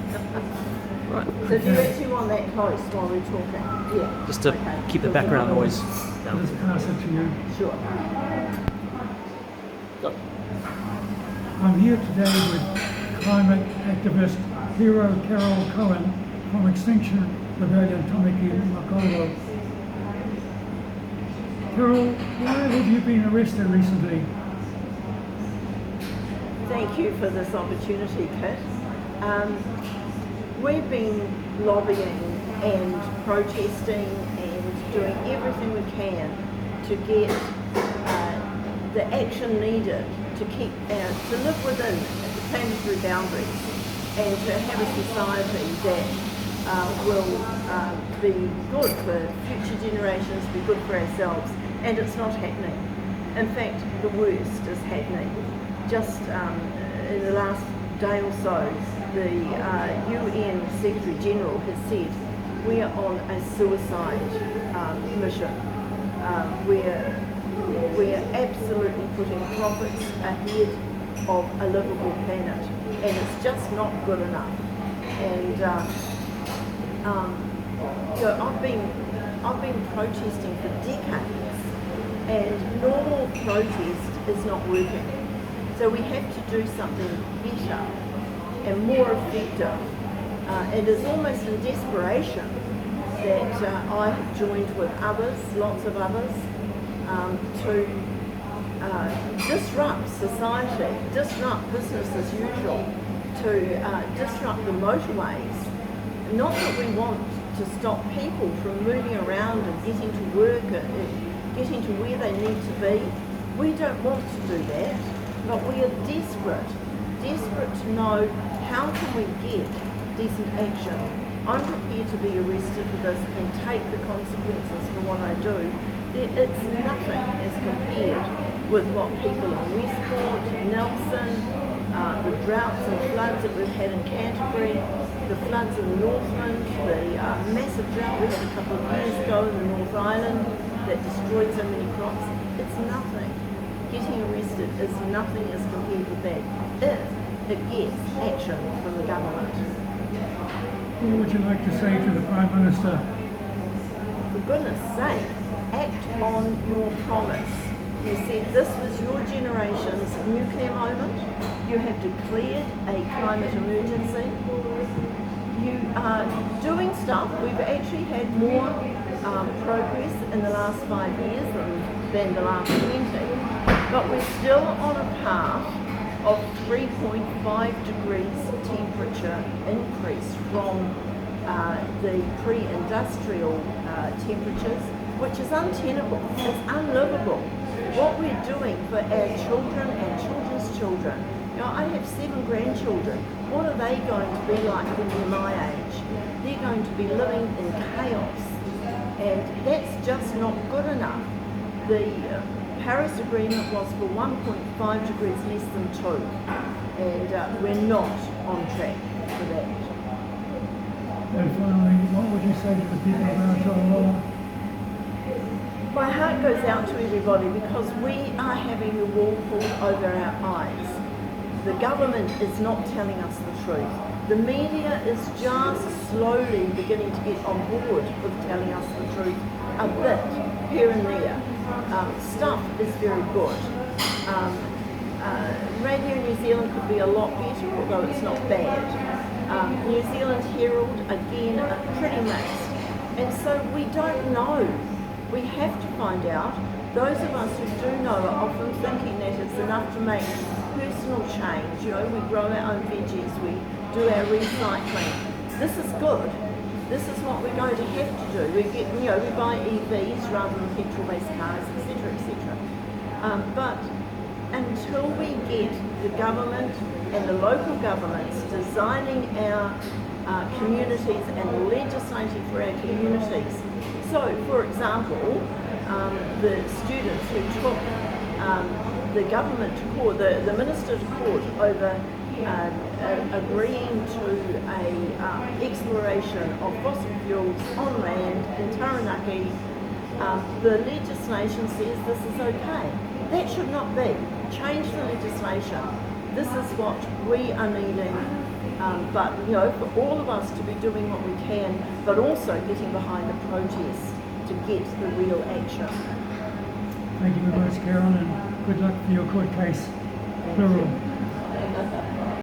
Right. So do you actually want that close while we're talking? Yeah. Just to keep the background noise I'll down. just pass it to you. Sure. Go. I'm here today with climate activist Hero Carol Cohen from Extinction Rebellion Tamaki, Makaurau. Carol, why have you been arrested recently? Thank you for this opportunity, Kit. We've been lobbying and protesting and doing everything we can to get the action needed to to live within the planetary boundaries and to have a society that will be good for future generations, be good for ourselves, and it's not happening. In fact, the worst is happening. Just in the last day or so, the UN Secretary General has said we are on a suicide mission. We're absolutely putting profits ahead of a livable planet, and it's just not good enough. And I've been protesting for decades, and normal protest is not working. So we have to do something better and more effective. It is almost in desperation that I have joined with others, lots of others, to disrupt society, disrupt business as usual, to disrupt the motorways. Not that we want to stop people from moving around and getting to work, getting to where they need to be. We don't want to do that, but we are desperate to know how can we get decent action. I'm prepared to be arrested for this and take the consequences for what I do. It's nothing as compared with what people in Westport, Nelson, the droughts and floods that we've had in Canterbury, the floods in the Northland, the massive drought we had a couple of years ago in the North Island that destroyed so many crops. It's nothing. Getting arrested is nothing as compared with that if it gets action from the government. What would you like to say to the Prime Minister? For goodness sake, act on your promise. You said this was your generation's nuclear moment. You have declared a climate emergency. You are doing stuff. We've actually had more progress in the last 5 years than the last 20. But we're still on a path of 3.5 degrees temperature increase from the pre-industrial temperatures, which is untenable, it's unlivable. What we're doing for our children and children's children, I have 7 grandchildren, what are they going to be like when they're my age? They're going to be living in chaos, and that's just not good enough. The Paris Agreement was for 1.5 degrees less than 2, and we're not on track for that. And finally, what would you say to the people of Makaurau? My heart goes out to everybody because we are having the wool pulled over our eyes. The government is not telling us the truth. The media is just slowly beginning to get on board with telling us the truth a bit here and there. Stuff is very good. Radio New Zealand could be a lot better, although it's not bad. New Zealand Herald, again, pretty mixed. And so we don't know. We have to find out. Those of us who do know are often thinking that it's enough to make personal change. We grow our own veggies, we do our recycling. This is good. This is what we're going to have to do. We buy EVs rather than petrol-based cars, etc., etc. But until we get the government and the local governments designing our communities and legislating for our communities. So, for example, the students who took the government to court, the minister to court over agreeing to a exploration of fossil fuels on land in Taranaki, the legislation says this is okay. That should not be. Change the legislation. This is what we are needing But you know, for all of us to be doing what we can, but also getting behind the protest to get the real action. Thank you very much, Carol, and good luck for your court case. Plural.